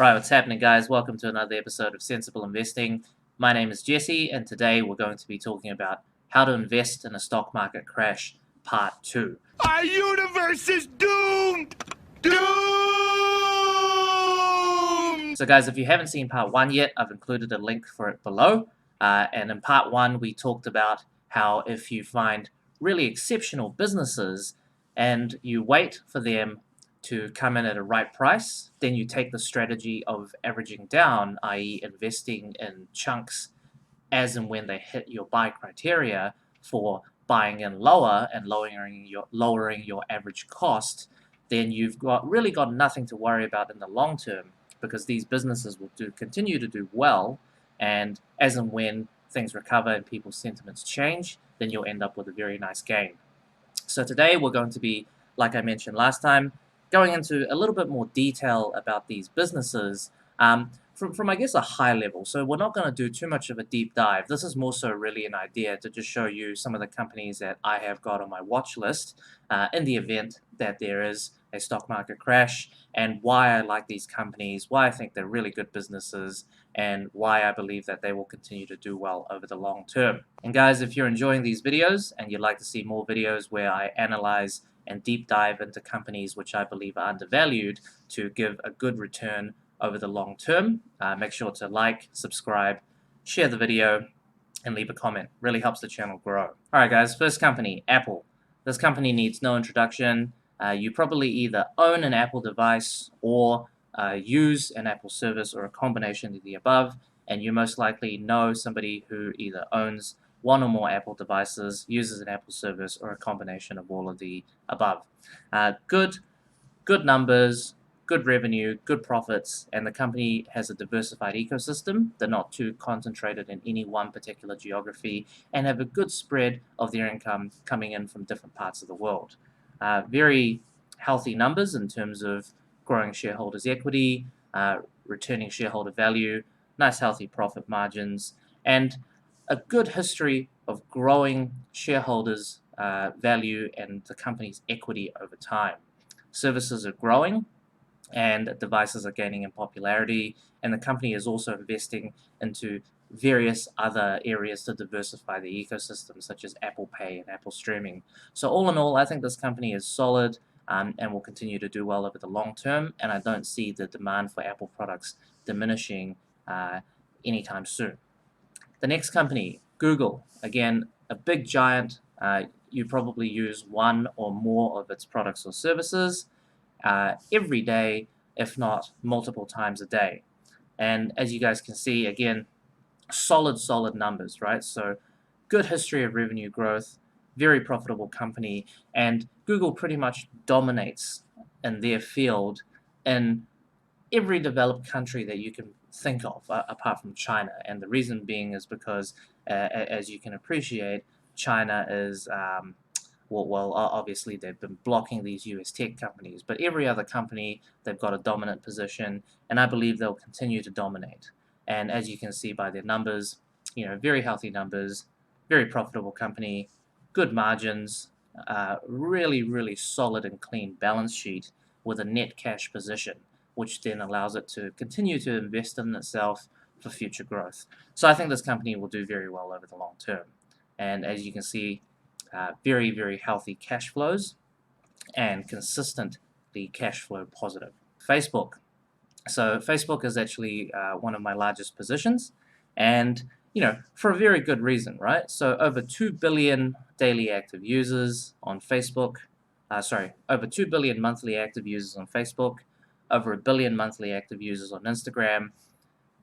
Right, what's happening, guys? Welcome to another episode of Sensible Investing. My name is Jesse, and today we're going to be talking about how to invest in a stock market crash, part 2. Our universe is doomed! Doomed! So, guys, if you haven't seen part 1 yet, I've included a link for it below. And in part 1, we talked about how if you find really exceptional businesses and you wait for them to come in at a right price, then you take the strategy of averaging down, i.e. investing in chunks as and when they hit your buy criteria for buying in lower and lowering your average cost, then you've really got nothing to worry about in the long term, because these businesses will continue to do well, and as and when things recover and people's sentiments change, then you'll end up with a very nice gain. So today we're going to be, like I mentioned last time, going into a little bit more detail about these businesses from I guess a high level. So we're not going to do too much of a deep dive. This is more so really an idea to just show you some of the companies that I have got on my watch list in the event that there is a stock market crash, and why I like these companies, why I think they're really good businesses, and why I believe that they will continue to do well over the long term. And guys, if you're enjoying these videos and you'd like to see more videos where I analyze and deep dive into companies which I believe are undervalued to give a good return over the long term, make sure to like, subscribe, share the video, and leave a comment. Really helps the channel grow. Alright guys, first company, Apple. This company needs no introduction. You probably either own an Apple device or use an Apple service or a combination of the above, and you most likely know somebody who either owns one or more Apple devices, uses an Apple service, or a combination of all of the above. Good numbers, good revenue, good profits, and the company has a diversified ecosystem. They're not too concentrated in any one particular geography and have a good spread of their income coming in from different parts of the world. Very healthy numbers in terms of growing shareholders' equity, returning shareholder value, nice healthy profit margins, and a good history of growing shareholders' value and the company's equity over time. Services are growing and devices are gaining in popularity, and the company is also investing into various other areas to diversify the ecosystem, such as Apple Pay and Apple Streaming. So all in all, I think this company is solid and will continue to do well over the long term, and I don't see the demand for Apple products diminishing anytime soon. The next company, Google. Again, a big giant. You probably use one or more of its products or services every day, if not multiple times a day. And as you guys can see, again, solid numbers, right? So good history of revenue growth, very profitable company, and Google pretty much dominates in their field in every developed country that you can think of, apart from China. And the reason being is because, as you can appreciate, China is well, obviously they've been blocking these US tech companies, but every other company, they've got a dominant position, and I believe they'll continue to dominate. And as you can see by their numbers, very healthy numbers, very profitable company, good margins, really solid and clean balance sheet with a net cash position, which then allows it to continue to invest in itself for future growth. So I think this company will do very well over the long term. And as you can see, very healthy cash flows and consistently cash flow positive. Facebook. So Facebook is actually one of my largest positions, and for a very good reason, right? So over 2 billion daily active users on Facebook. Over 2 billion monthly active users on Facebook, over 1 billion monthly active users on Instagram.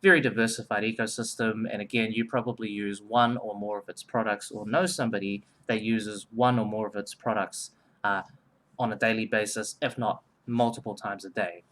Very diversified ecosystem, and again, you probably use one or more of its products or know somebody that uses one or more of its products on a daily basis, if not multiple times a day.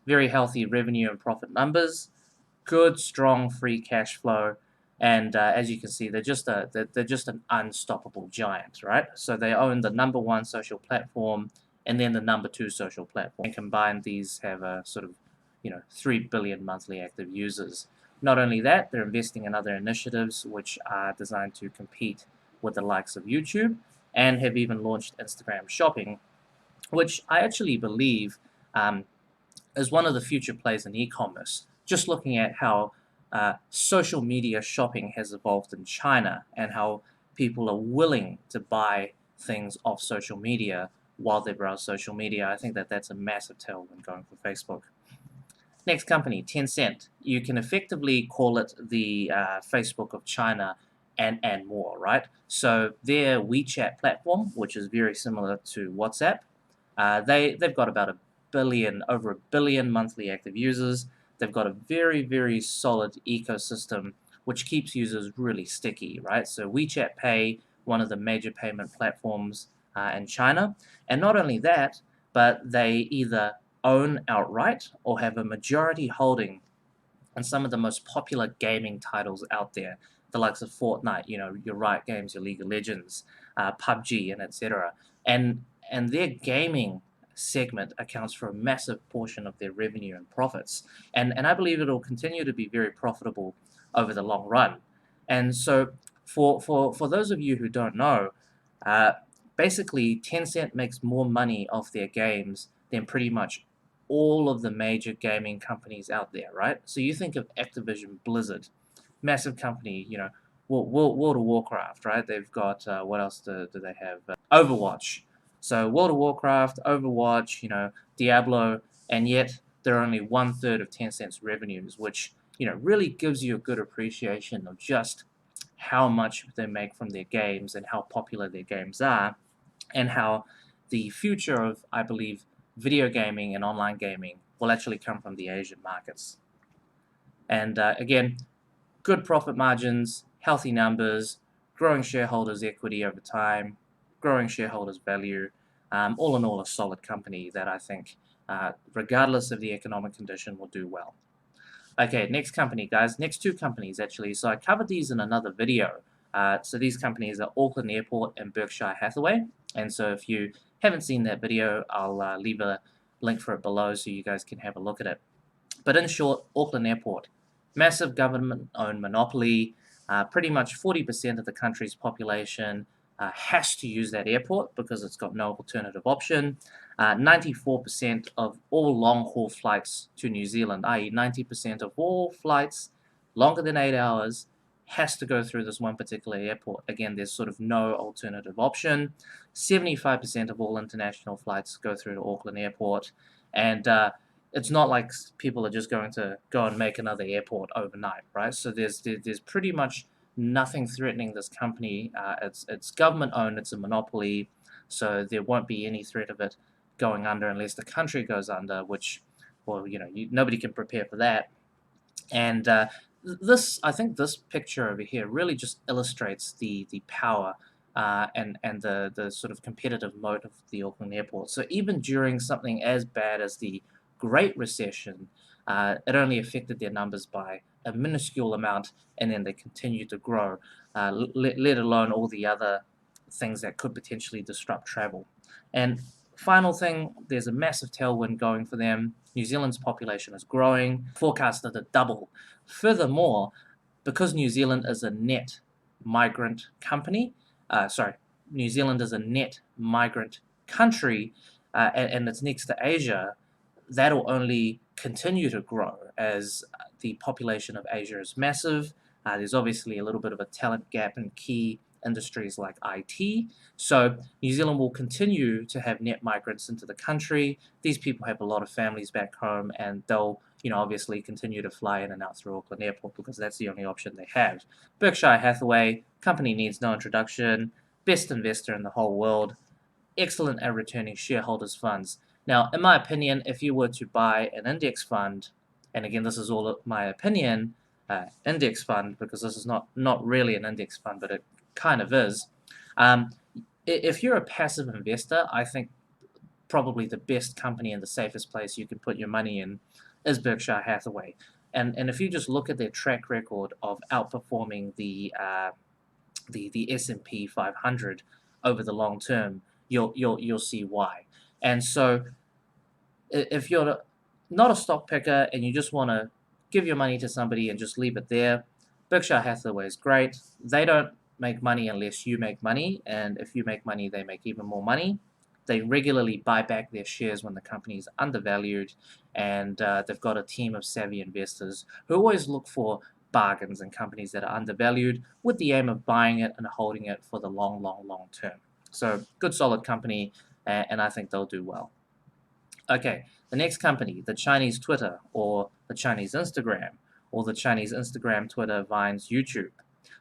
Very healthy revenue and profit numbers, good strong free cash flow, and as you can see, they're just an unstoppable giant, right? So they own the number 1 social platform and then the number 2 social platform, and combined these have a sort of 3 billion monthly active users. Not only that, they're investing in other initiatives which are designed to compete with the likes of YouTube, and have even launched Instagram shopping, which I actually believe is one of the future plays in e-commerce. Just looking at how social media shopping has evolved in China and how people are willing to buy things off social media while they browse social media, I think that that's a massive tailwind going for Facebook. Next company, Tencent. You can effectively call it the Facebook of China and more, right? So their WeChat platform, which is very similar to WhatsApp, they've got about over a billion monthly active users. They've got a very, very solid ecosystem which keeps users really sticky, right? So WeChat Pay, one of the major payment platforms in China. And not only that, but they either own outright or have a majority holding in some of the most popular gaming titles out there, the likes of Fortnite, your Riot Games, your League of Legends, PUBG, and etc. And their gaming segment accounts for a massive portion of their revenue and profits, and I believe it'll continue to be very profitable over the long run. And so, for those of you who don't know, uh, basically Tencent makes more money off their games than pretty much all of the major gaming companies out there, right? So you think of Activision Blizzard, massive company, World of Warcraft, right? They've got, what else do they have? Overwatch. So World of Warcraft, Overwatch, Diablo, and yet they're only 1/3 of Tencent's revenues, which, really gives you a good appreciation of just how much they make from their games and how popular their games are, and how the future of, I believe, video gaming and online gaming will actually come from the Asian markets. And again, good profit margins, healthy numbers, growing shareholders' equity over time, growing shareholders' value. All in all, a solid company that I think, regardless of the economic condition, will do well. Okay, next company, guys. Next two companies, actually. So I covered these in another video. So these companies are Auckland Airport and Berkshire Hathaway. And so if you haven't seen that video, I'll leave a link for it below so you guys can have a look at it. But in short, Auckland Airport, massive government-owned monopoly. Pretty much 40% of the country's population has to use that airport because it's got no alternative option. 94% of all long-haul flights to New Zealand, i.e. 90% of all flights longer than 8 hours, has to go through this one particular airport. Again, there's sort of no alternative option. 75% of all international flights go through to Auckland Airport. And it's not like people are just going to go and make another airport overnight, right? So there's pretty much nothing threatening this company. It's government owned, it's a monopoly, so there won't be any threat of it going under unless the country goes under, which, well, nobody can prepare for that. And I think this picture over here really just illustrates the power and the sort of competitive moat of the Auckland Airport. So even during something as bad as the Great Recession, it only affected their numbers by a minuscule amount, and then they continue to grow, let alone all the other things that could potentially disrupt travel. And final thing, there's a massive tailwind going for them. New Zealand's population is growing, forecasted to double. Furthermore, because New Zealand is a net migrant New Zealand is a net migrant country, and it's next to Asia, that'll only continue to grow as the population of Asia is massive. There's obviously a little bit of a talent gap in key industries like IT. So New Zealand will continue to have net migrants into the country. These people have a lot of families back home, and they'll, obviously continue to fly in and out through Auckland Airport because that's the only option they have. Berkshire Hathaway, company needs no introduction, best investor in the whole world, excellent at returning shareholders' funds. Now, in my opinion, if you were to buy an index fund, and again, this is all my opinion, index fund, because this is not really an index fund, but it kind of is. If you're a passive investor, I think probably the best company and the safest place you can put your money in is Berkshire Hathaway. And if you just look at their track record of outperforming the S&P 500 over the long term, you'll see why. And so if you're not a stock picker and you just want to give your money to somebody and just leave it there, Berkshire Hathaway is great. They don't make money unless you make money, and if you make money, they make even more money. They regularly buy back their shares when the company is undervalued, and they've got a team of savvy investors who always look for bargains in companies that are undervalued with the aim of buying it and holding it for the long term. So good, solid company, and I think they'll do well. Okay, the next company, the Chinese Twitter or the Chinese Instagram or the Chinese Instagram, Twitter, Vines, YouTube.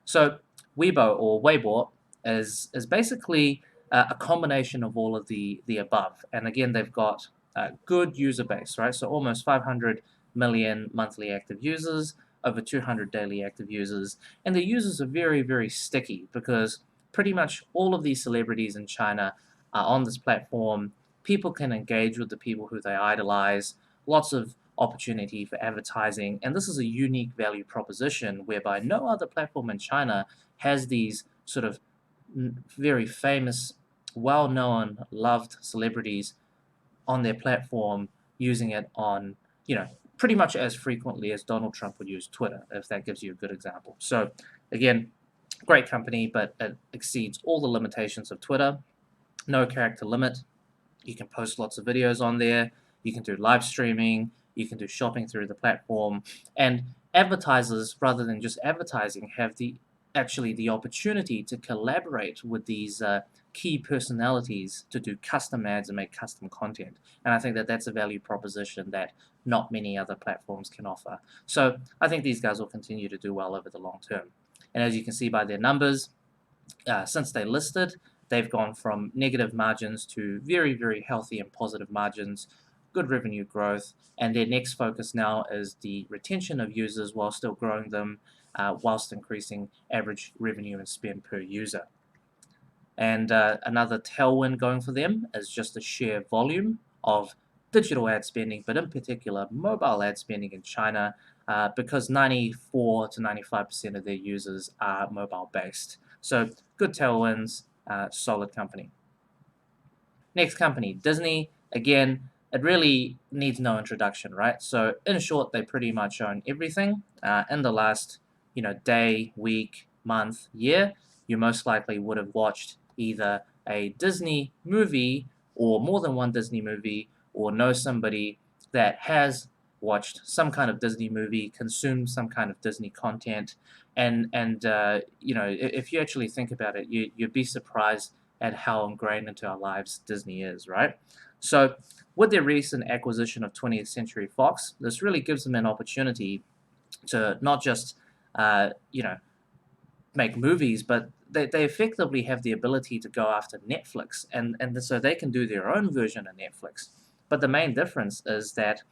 So Weibo or Weibo is basically a combination of all of the above. And again, they've got a good user base, right? So almost 500 million monthly active users, over 200 daily active users. And the users are very sticky because pretty much all of these celebrities in China are on this platform. People can engage with the people who they idolize, lots of opportunity for advertising, and this is a unique value proposition whereby no other platform in China has these sort of very famous, well-known, loved celebrities on their platform using it on, pretty much as frequently as Donald Trump would use Twitter, if that gives you a good example. So again, great company, but it exceeds all the limitations of Twitter. No character limit. You can post lots of videos on there. You can do live streaming. You can do shopping through the platform. And advertisers, rather than just advertising, have the opportunity to collaborate with these key personalities to do custom ads and make custom content. And I think that that's a value proposition that not many other platforms can offer. So I think these guys will continue to do well over the long term. And as you can see by their numbers, since they listed, they've gone from negative margins to very healthy and positive margins, good revenue growth, and their next focus now is the retention of users while still growing them, whilst increasing average revenue and spend per user. And another tailwind going for them is just the sheer volume of digital ad spending, but in particular mobile ad spending in China, because 94 to 95% of their users are mobile based. So good tailwinds, solid company. Next company, Disney. Again, it really needs no introduction, right? So in short, they pretty much own everything. In the last, day, week, month, year, you most likely would have watched either a Disney movie or more than one Disney movie, or know somebody that has watched some kind of Disney movie, consumed some kind of Disney content, and if you actually think about it, you'd be surprised at how ingrained into our lives Disney is, right? So with their recent acquisition of 20th Century Fox, this really gives them an opportunity to not just, make movies, but they effectively have the ability to go after Netflix, and so they can do their own version of Netflix. But the main difference is that,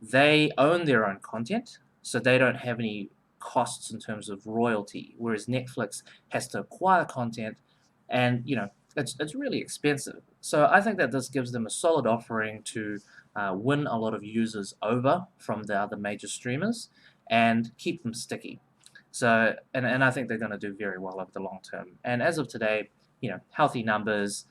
they own their own content, so they don't have any costs in terms of royalty, whereas Netflix has to acquire content, and it's really expensive. So I think that this gives them a solid offering to win a lot of users over from the other major streamers and keep them sticky. So, and I think they're going to do very well over the long term. And as of today, healthy numbers,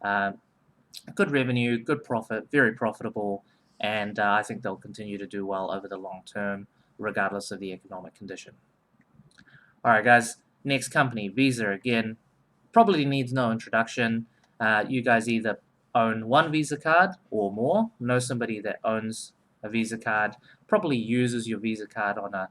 good revenue, good profit, very profitable, and I think they'll continue to do well over the long term, regardless of the economic condition. All right, guys, next company, Visa. Again, probably needs no introduction. You guys either own one Visa card or more, know somebody that owns a Visa card, probably uses your Visa card on a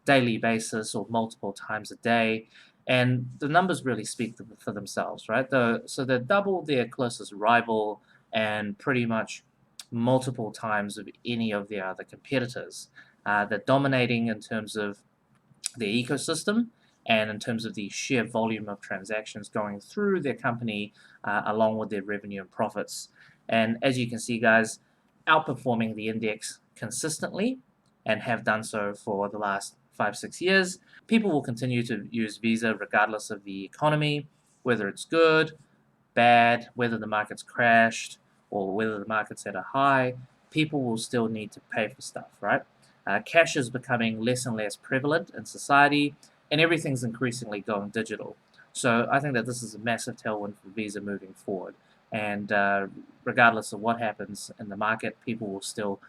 daily basis or multiple times a day, and the numbers really speak for themselves, right? So they're double their closest rival and pretty much multiple times of any of their other competitors. They're dominating in terms of their ecosystem and in terms of the sheer volume of transactions going through their company, along with their revenue and profits. And as you can see, guys, outperforming the index consistently and have done so for the last 5-6 years. People will continue to use Visa regardless of the economy, whether it's good, bad, whether the market's crashed, or whether the market's at a high. People will still need to pay for stuff, right? Cash is becoming less and less prevalent in society, and everything's increasingly going digital. So I think that this is a massive tailwind for Visa moving forward. And regardless of what happens in the market, people will still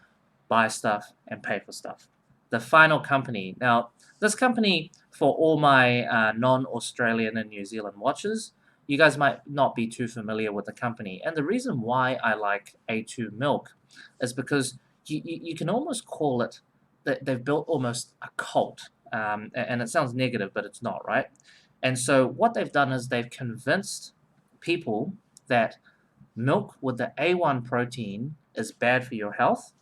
buy stuff and pay for stuff. The final company. Now, this company, for all my non-Australian and New Zealand watchers, you guys might not be too familiar with the company. And the reason why I like A2 Milk is because you can almost call it that they've built almost a cult. And it sounds negative, but it's not, right? And so what they've done is they've convinced people that milk with the A1 protein is bad for your health,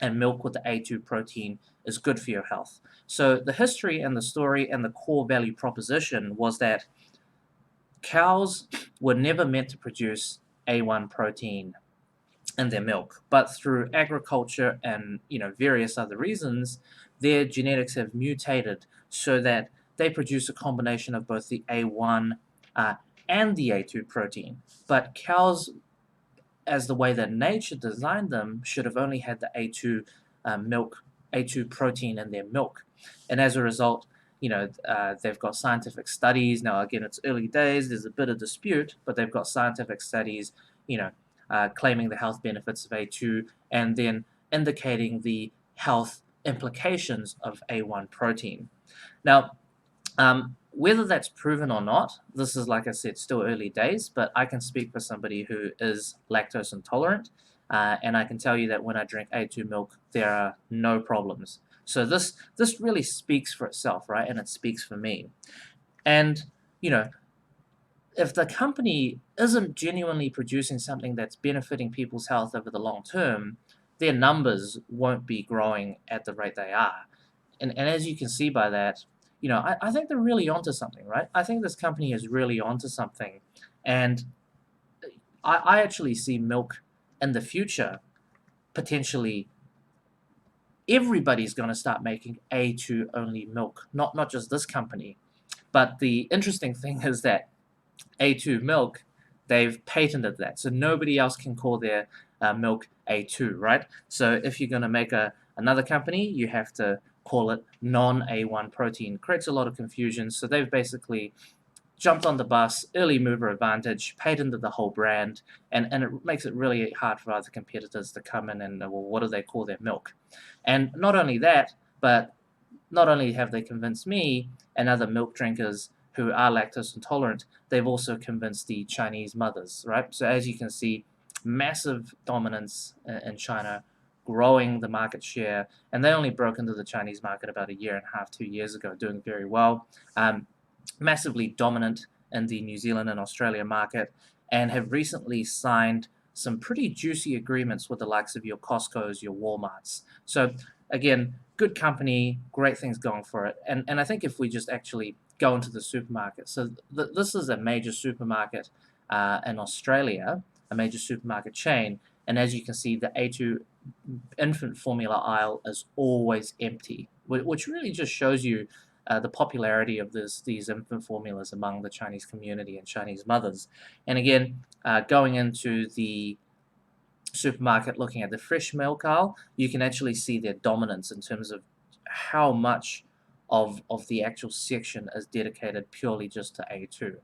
and milk with the A2 protein is good for your health. So the history and the story and the core value proposition was that cows were never meant to produce A1 protein in their milk, but through agriculture and various other reasons, their genetics have mutated so that they produce a combination of both the A1 uh, and the A2 protein. But cows, as the way that nature designed them, should have only had the A2 A2 protein in their milk, and as a result, they've got scientific studies now. Again, it's early days. There's a bit of dispute, but they've got scientific studies, claiming the health benefits of A2 and then indicating the health implications of A1 protein. Now, whether that's proven or not, this is, like I said, still early days, but I can speak for somebody who is lactose intolerant, and I can tell you that when I drink A2 milk, there are no problems. So this really speaks for itself, right? And it speaks for me. And, if the company isn't genuinely producing something that's benefiting people's health over the long term, their numbers won't be growing at the rate they are. And as you can see by that, I think they're really onto something, right? I think this company is really onto something. And I actually see milk in the future potentially everybody's going to start making A2 only milk, not just this company. But the interesting thing is that A2 milk, they've patented that, so nobody else can call their milk A2, right? So if you're going to make another company, you have to call it non-A1 protein. It creates a lot of confusion, so they've basically jumped on the bus, early mover advantage, patented the whole brand, and it makes it really hard for other competitors to come in and, well, what do they call their milk? And not only that, but not only have they convinced me and other milk drinkers who are lactose intolerant, they've also convinced the Chinese mothers, right? So as you can see, massive dominance in China, growing the market share, and they only broke into the Chinese market about 1.5 years, 2 years ago, doing very well. Massively dominant in the New Zealand and Australia market, and have recently signed some pretty juicy agreements with the likes of your Costco's, your Walmarts. So again, good company, great things going for it. And I think if we just actually go into the supermarket, so this is a major supermarket in Australia, a major supermarket chain, and as you can see, the A2 infant formula aisle is always empty, which really just shows you the popularity of these infant formulas among the Chinese community and Chinese mothers. And again, going into the supermarket, looking at the fresh milk aisle, you can actually see their dominance in terms of how much of the actual section is dedicated purely just to A2.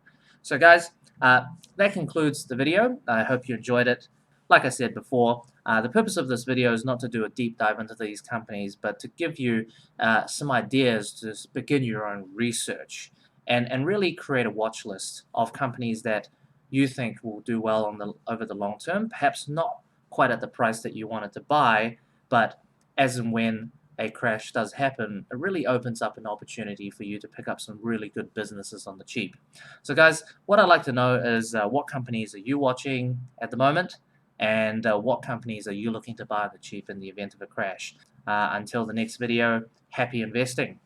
So guys, that concludes the video. I hope you enjoyed it. Like I said before, the purpose of this video is not to do a deep dive into these companies, but to give you some ideas to begin your own research and really create a watch list of companies that you think will do well over the long term, perhaps not quite at the price that you wanted to buy, but as and when a crash does happen, it really opens up an opportunity for you to pick up some really good businesses on the cheap. So guys, what I'd like to know is what companies are you watching at the moment, and what companies are you looking to buy on the cheap in the event of a crash. Until the next video, happy investing.